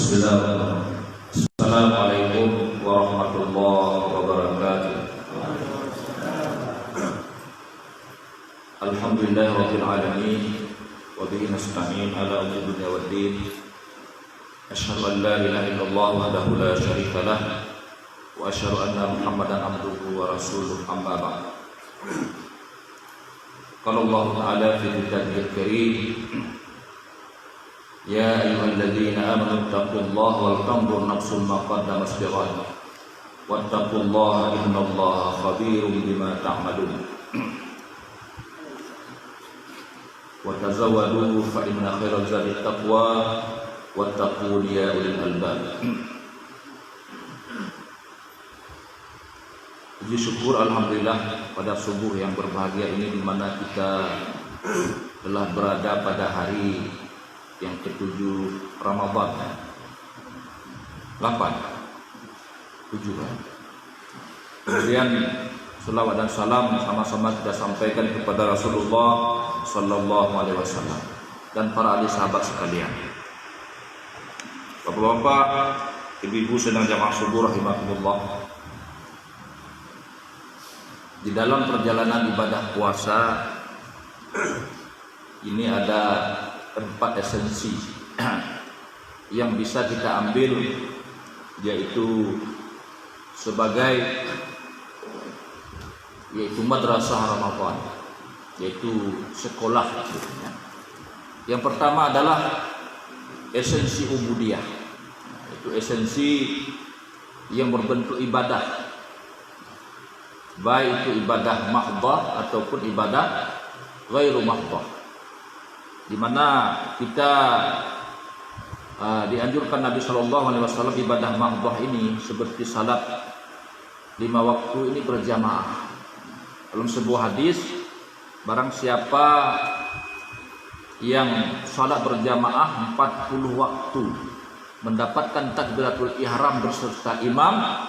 Bismillahirrahmanirrahim. Assalamualaikum warahmatullahi wabarakatuh. Alhamdulillahirabbil alamin wa bihi nasta'in ala umuri dunya waddin. Asyhadu an la ilaha illallah wahdahu la syarika lah wa asyhadu anna Muhammadan abduhu wa rasuluh, amma ba'd. Qala Allah Ta'ala fi kitabihil karim, ya ayyuhalladzina amanu taqullaha wal tanzur nafsum ma qaddamat lighad wattaqullaha innallaha khabirum bima ta'malun wa tazawwadu fa inna khairaz zadi taqwa wattaqun ya ulil albab. Puji syukur alhamdulillah pada subuh yang berbahagia ini, di mana kita telah berada pada hari yang ke-7 Ramadan 7 Kemudian selawat dan salam sama-sama kita sampaikan kepada Rasulullah sallallahu alaihi wasallam dan para ahli sahabat sekalian. Bapak-bapak, ibu-ibu sedang jamaah subuh rahimakumullah. Di dalam perjalanan ibadah puasa ini ada 4 esensi yang bisa kita ambil, yaitu sebagai madrasah Ramadan, yaitu sekolah. Yang pertama adalah esensi ubudiyah, yaitu esensi yang berbentuk ibadah, baik itu ibadah mahdhah ataupun ibadah ghairu mahdhah, di mana kita dianjurkan Nabi Shallallahu Alaihi Wasallam ibadah mahdhah ini seperti salat 5 waktu ini berjamaah. Dalam sebuah hadis, barang siapa yang salat berjamaah 40 waktu mendapatkan takbiratul ihram berserta imam,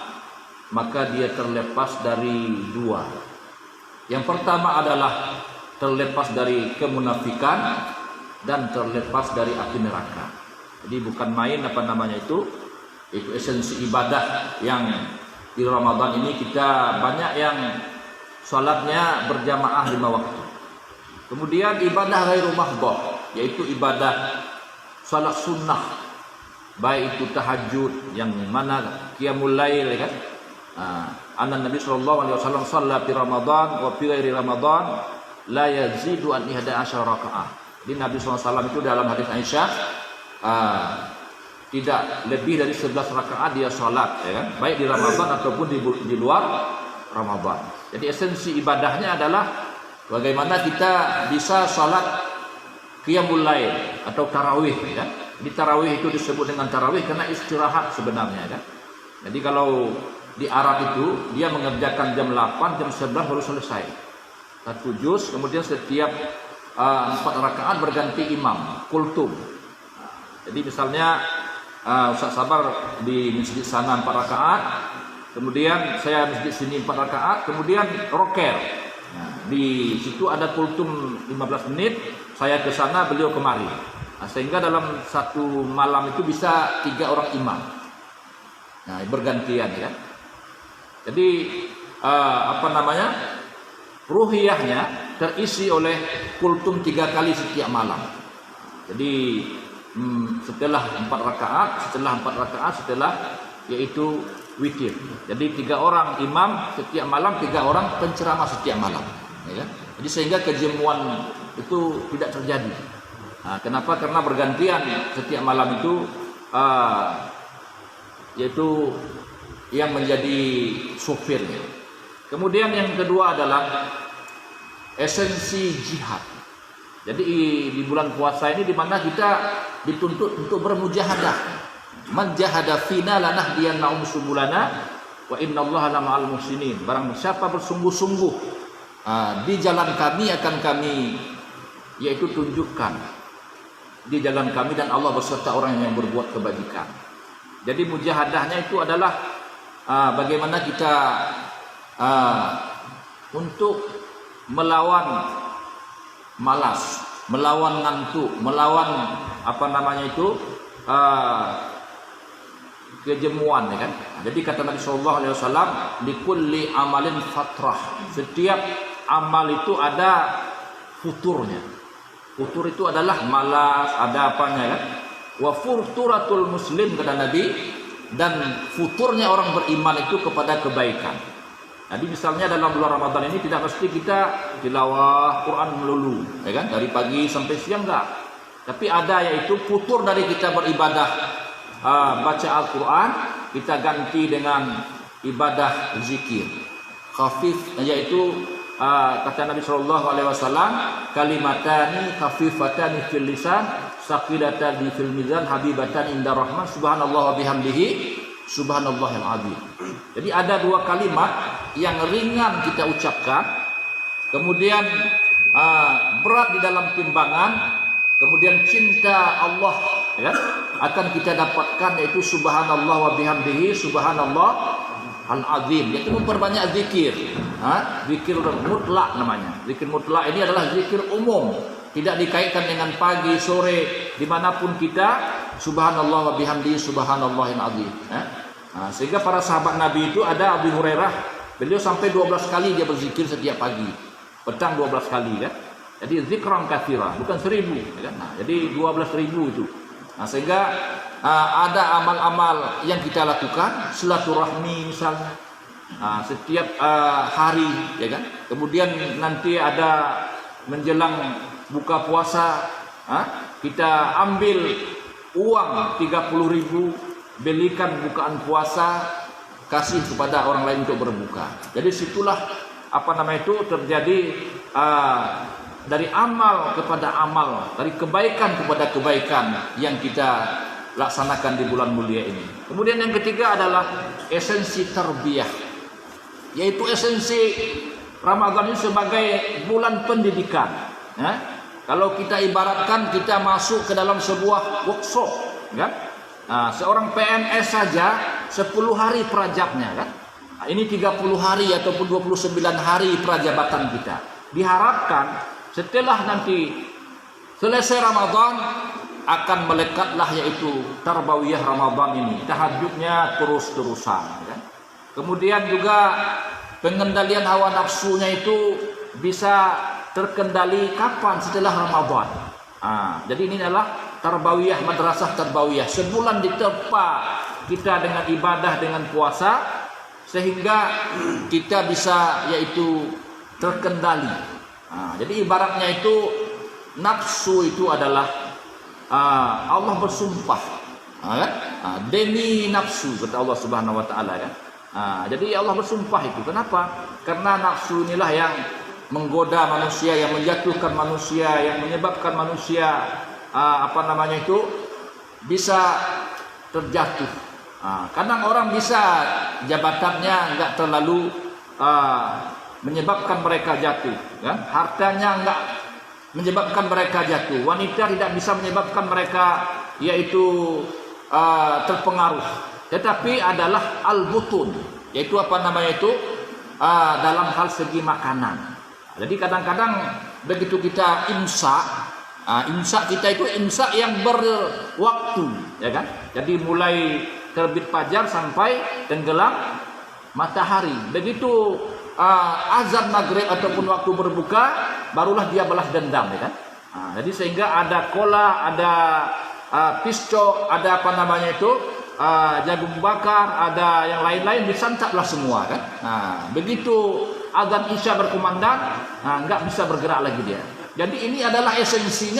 maka dia terlepas dari 2. Yang pertama adalah terlepas dari kemunafikan dan terlepas dari api neraka. Jadi bukan main itu esensi ibadah yang di Ramadan ini kita banyak yang salatnya berjamaah 5 waktu. Kemudian ibadah ghairu mahdhah, yaitu ibadah salat sunnah, baik itu tahajud yang mana qiyamul lail, kan? Anna Nabi sallallahu alaihi wasallam shalla fi Ramadan wa fi ghairi Ramadan la yazidu an 11 rakaah. Di Nabi SAW itu dalam hadis Aisyah tidak lebih dari 11 rakaat dia sholat, ya kan? Baik di Ramadan ataupun di luar Ramadan. Jadi esensi ibadahnya adalah bagaimana kita bisa sholat qiyamul lail atau tarawih, ya kan? Di tarawih itu disebut dengan tarawih karena istirahat sebenarnya, kan? Jadi kalau di Arab itu dia mengerjakan jam 8, jam 11 baru selesai 1 juz, kemudian setiap 4 rakaat berganti imam, kultum. Jadi misalnya Ustaz Sabar di masjid sana 4 rakaat, kemudian saya masjid sini 4 rakaat, kemudian roker. Di situ ada kultum 15 menit, saya ke sana, beliau kemari. Sehingga dalam satu malam itu bisa 3 orang imam. Bergantian, ya. Jadi ruhiyahnya terisi oleh kultum 3 kali setiap malam. Jadi setelah 4 rakaat, setelah yaitu witir. Jadi 3 orang imam setiap malam, 3 orang penceramah setiap malam, ya kan? Jadi sehingga kejemuan itu tidak terjadi. Kenapa? Karena bergantian setiap malam itu, yaitu yang menjadi sopirnya. Kemudian yang kedua adalah esensi jihad. Jadi di bulan puasa ini di mana kita dituntut untuk bermujahadah. Man jahada fina lanahdiyannahum subulana wa innallaha lama'al muhsinin. Barang siapa bersungguh-sungguh di jalan kami, akan kami yaitu tunjukkan di jalan kami, dan Allah beserta orang yang berbuat kebajikan. Jadi mujahadahnya itu adalah bagaimana kita untuk melawan malas, melawan ngantuk, melawan kejemuan, ya kan? Jadi kata Nabi sallallahu alaihi wasallam, likulli amalin fatrah. Setiap amal itu ada futurnya. Futur itu adalah malas, ada apanya, kan? Wa futuratul muslim, kata Nabi, dan futurnya orang beriman itu kepada kebaikan. Jadi misalnya dalam bulan Ramadan ini tidak mesti kita tilawah Quran melulu, ya kan? Dari pagi sampai siang enggak. Tapi ada yaitu futur dari kita beribadah, baca Al-Quran, kita ganti dengan ibadah zikir khafif, yaitu kata Nabi sallallahu alaihi wasallam, kalimatani khafifatani fil lisan saqilatani fil mizan habibatan inda rahman subhanallah wa bihamdihi subhanallahil azim. Jadi ada dua kalimat yang ringan kita ucapkan, kemudian berat di dalam timbangan, kemudian cinta Allah, ya, akan kita dapatkan, yaitu subhanallah wa bihamdihi subhanallah al-azim. Yaitu memperbanyak zikir. Zikir mutlak namanya. Zikir mutlak ini adalah zikir umum, tidak dikaitkan dengan pagi, sore, dimanapun kita, subhanallah wa bihamdihi subhanallahil azim. Sehingga para sahabat Nabi itu, ada Abu Hurairah, beliau sampai 12 kali dia berzikir setiap pagi, petang 12 kali, kan? Jadi zikran katsira, bukan 1000, ya kan? Jadi 12.000 itu. Sehingga ada amal-amal yang kita lakukan, silaturahmi misalnya, setiap hari, ya kan? Kemudian nanti ada menjelang buka puasa, kita ambil uang 30.000, belikan bukaan puasa, kasih kepada orang lain untuk berbuka. Jadi situlah terjadi dari amal kepada amal, dari kebaikan kepada kebaikan yang kita laksanakan di bulan mulia ini. Kemudian yang ketiga adalah esensi tarbiyah, yaitu esensi Ramadan ini sebagai bulan pendidikan. Kalau kita ibaratkan kita masuk ke dalam sebuah workshop, kan? Seorang PNS saja 10 hari prajabnya, kan? Ini 30 hari ataupun 29 hari prajabatan kita. Diharapkan setelah nanti selesai Ramadan akan melekatlah, yaitu tarbawiyah Ramadan ini, tahajudnya terus-terusan, kan? Kemudian juga pengendalian hawa nafsunya itu bisa terkendali kapan? Setelah Ramadan. Jadi ini adalah tarbawiyah, madrasah tarbawiyah. Sebulan ditempa kita dengan ibadah, dengan puasa, sehingga kita bisa yaitu terkendali. Jadi ibaratnya itu nafsu itu adalah Allah bersumpah, demi nafsu, kata Allah Subhanahu wa taala, kan? Jadi Allah bersumpah itu. Kenapa? Karena nafsu inilah yang menggoda manusia, yang menjatuhkan manusia, yang menyebabkan manusia bisa terjatuh. Kadang orang bisa jabatannya enggak terlalu menyebabkan mereka jatuh, kan? Hartanya enggak menyebabkan mereka jatuh. Wanita tidak bisa menyebabkan mereka yaitu terpengaruh. Tetapi adalah al-butun, yaitu dalam hal segi makanan. Jadi kadang-kadang begitu kita imsak, imsak kita itu imsak yang berwaktu, ya kan? Jadi mulai terbit fajar sampai tenggelam matahari. Begitu azan maghrib ataupun waktu berbuka, barulah dia balas dendam, ya kan? Jadi sehingga ada kola, ada pisco, ada jagung bakar, ada yang lain-lain, disantaplah semua, kan? Begitu azan isya berkumandang, nggak bisa bergerak lagi dia. Jadi ini adalah esensi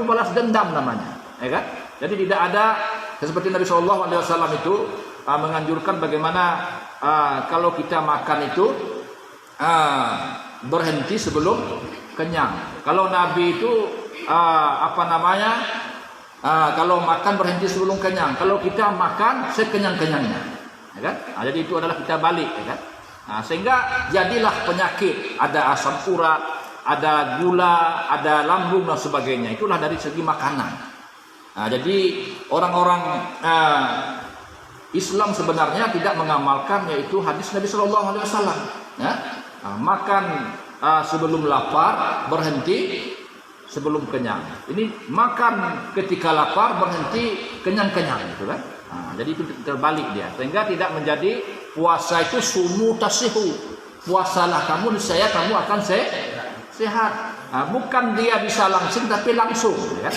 balas dendam namanya, ya kan? Jadi tidak ada, seperti Nabi Shallallahu Alaihi Wasallam itu menganjurkan bagaimana kalau kita makan itu berhenti sebelum kenyang. Kalau Nabi itu kalau makan berhenti sebelum kenyang. Kalau kita makan sekenyang-kenyangnya, ya kan? Jadi itu adalah kita balik, ya kan? Sehingga jadilah penyakit, ada asam urat, ada gula, ada lambung dan sebagainya. Itulah dari segi makanan. Jadi orang-orang Islam sebenarnya tidak mengamalkan yaitu hadis Nabi Shallallahu Alaihi Wasallam. Makan sebelum lapar, berhenti sebelum kenyang. Ini makan ketika lapar, berhenti kenyang-kenyang, gitu kan? Jadi itu terbalik dia, sehingga tidak menjadi puasa itu sumu tasihu. Puasalah kamu, niscaya kamu akan sehat. Bukan dia bisa langsung, tapi langsung, ya.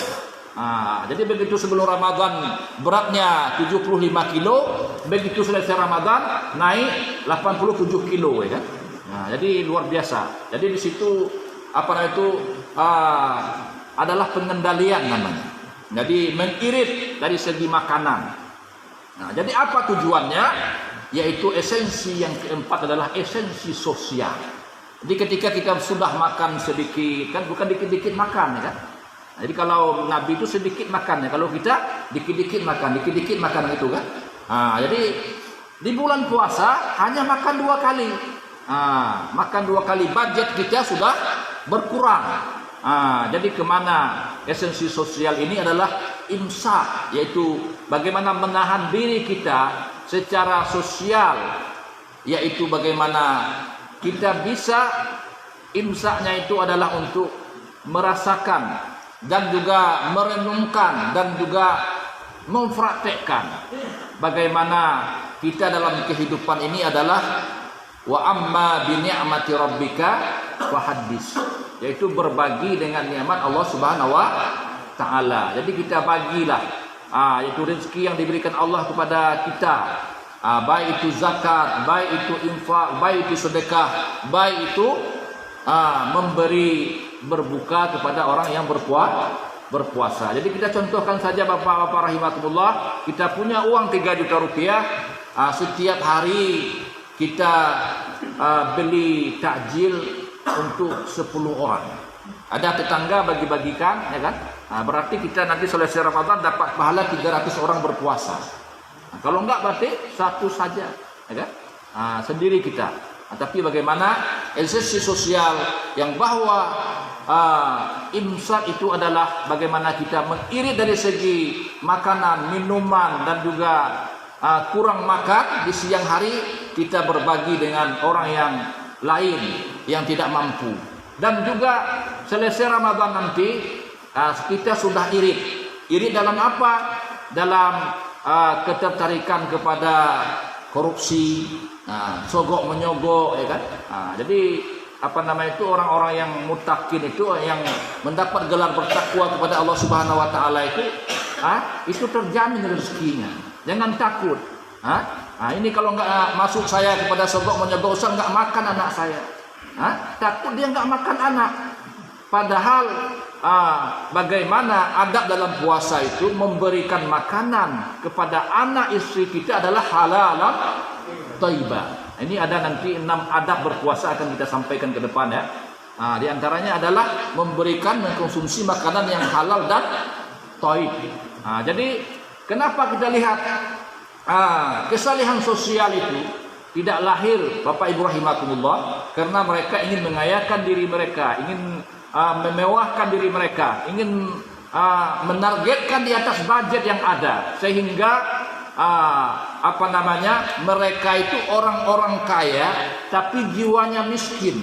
Jadi begitu sebelum Ramadan beratnya 75 kilo, begitu selesai Ramadan naik 87 kilo, ya kan? Jadi luar biasa. Jadi di situ adalah pengendalian namanya. Jadi mengirit dari segi makanan. Jadi apa tujuannya? Yaitu esensi yang keempat adalah esensi sosial. Jadi ketika kita sudah makan sedikit, kan bukan dikit-dikit makan, ya kan? Jadi kalau Nabi itu sedikit makan, ya. Kalau kita dikit-dikit makan itu kan. Jadi di bulan puasa hanya makan 2 kali. Makan 2 kali, budget kita sudah berkurang. Jadi kemana esensi sosial ini adalah imsak, yaitu bagaimana menahan diri kita secara sosial, yaitu bagaimana kita bisa imsaknya itu adalah untuk merasakan dan juga merenungkan dan juga mempraktekkan bagaimana kita dalam kehidupan ini adalah wa amma bi ni'mati rabbika fahaddits, yaitu berbagi dengan nikmat Allah Subhanahu wa taala. Jadi kita bagilah yaitu rezeki yang diberikan Allah kepada kita, baik itu zakat, baik itu infak, baik itu sedekah, baik itu memberi berbuka kepada orang yang berpuasa. Jadi kita contohkan saja Bapak-bapak rahimakumullah, kita punya uang 3 juta rupiah, setiap hari kita beli takjil untuk 10 orang. Ada tetangga bagi-bagikan, ya kan? Berarti kita nanti selesai Ramadan dapat pahala 300 orang berpuasa. Kalau enggak berarti 1 saja, ya kan? Sendiri kita. Tapi bagaimana esensi sosial yang bahwa imsak itu adalah bagaimana kita mengirit dari segi makanan, minuman, dan juga kurang makan di siang hari, kita berbagi dengan orang yang lain yang tidak mampu. Dan juga selesai Ramadan nanti kita sudah irit dalam apa? Dalam ketertarikan kepada korupsi, sogok menyogok, ya kan? Jadi orang-orang yang mutakin itu, yang mendapat gelar bertakwa kepada Allah Subhanahu wa taala itu terjamin rezekinya. Jangan takut. Ini kalau enggak masuk saya kepada sogok menyogok, Ustaz enggak makan anak saya. Takut dia enggak makan anak. Padahal bagaimana adab dalam puasa itu memberikan makanan kepada anak istri kita adalah halalan thayyibah. Ini ada nanti 6 adab berpuasa akan kita sampaikan ke depan, ya. Di antaranya adalah mengkonsumsi makanan yang halal dan thayyib. Jadi kenapa kita lihat kesalehan sosial itu tidak lahir Bapak Ibu rahimakumullah karena mereka ingin mengayakan diri mereka, ingin memewahkan diri mereka, ingin menargetkan di atas budget yang ada, sehingga mereka itu orang-orang kaya tapi jiwanya miskin,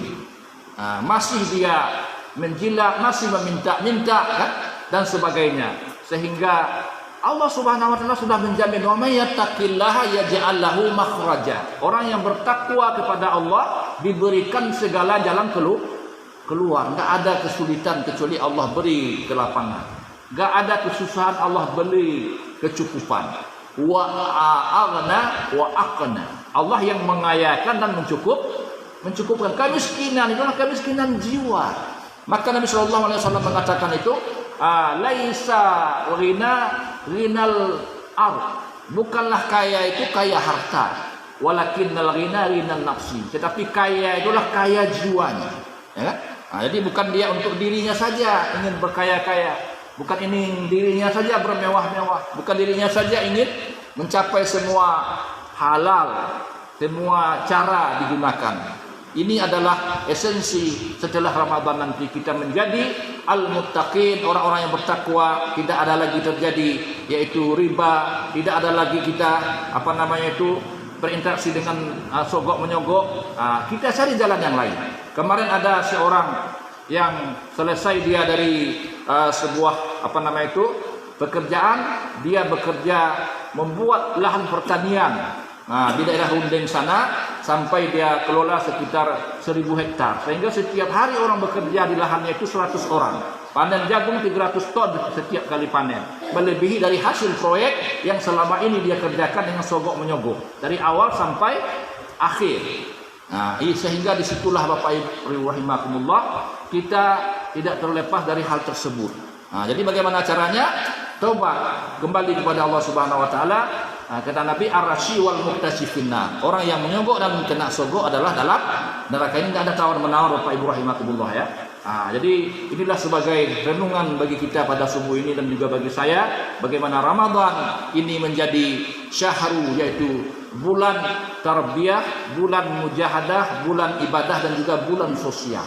masih dia menjilat, masih meminta-minta, kan? Dan sebagainya, sehingga Allah Subhanahu wa taala sudah menjamin, wa may yattaqillaha yaj'al lahu makhraja. Orang yang bertakwa kepada Allah diberikan segala jalan keluar. Enggak ada kesulitan kecuali Allah beri kelapangan. Enggak ada kesusahan Allah beri kecukupan. Wa aghna wa aqna. Allah yang mengayakan dan mencukupkan. Kemiskinan itulah kemiskinan jiwa. Maka Nabi sallallahu alaihi wasallam mengatakan itu laisa ghinal ard. Bukanlah kaya itu kaya harta, walakinnal ghina ghinan nafsi. Tetapi kaya itulah kaya jiwanya, ya kan? Jadi bukan dia untuk dirinya saja ingin berkaya-kaya, bukan ingin dirinya saja bermewah-mewah, bukan dirinya saja ingin mencapai semua halal, semua cara digunakan. Ini adalah esensi setelah Ramadan nanti kita menjadi al-muttaqin, orang-orang yang bertakwa. Tidak ada lagi terjadi yaitu riba, tidak ada lagi kita berinteraksi dengan sogok menyogok. Kita cari jalan yang lain. Kemarin ada seorang yang selesai dia dari sebuah pekerjaan, dia bekerja membuat lahan pertanian di daerah Rundeng sana sampai dia kelola sekitar 1000 hektar, sehingga setiap hari orang bekerja di lahannya itu 100 orang. Panen jagung 300 ton setiap kali panen, melebihi dari hasil proyek yang selama ini dia kerjakan dengan sogok menyogok dari awal sampai akhir. Sehingga disitulah Bapak Ibu rahimakumullah, kita tidak terlepas dari hal tersebut. Jadi bagaimana caranya? Taubat kembali kepada Allah Subhanahu wa taala. Kata Nabi, ar-rasyi wal muktasifinna. Orang yang menyogok dan kena sogok adalah dalam neraka. Ini tidak ada tawar-menawar Bapak Ibu rahimakumullah ya. Jadi inilah sebagai renungan bagi kita pada subuh ini dan juga bagi saya, bagaimana Ramadan ini menjadi syahru, yaitu bulan tarbiyah, bulan mujahadah, bulan ibadah dan juga bulan sosial.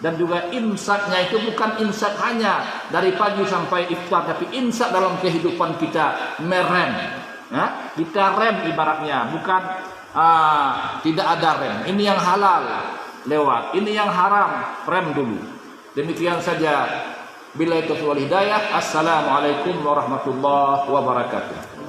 Dan juga imsaknya itu bukan imsak hanya dari pagi sampai iftar, tapi imsak dalam kehidupan kita, merem. Kita rem ibaratnya, bukan tidak ada rem. Ini yang halal lewat, ini yang haram rem dulu. Demikian saja. Billahi taufiq wal hidayah. Assalamualaikum warahmatullahi wabarakatuh.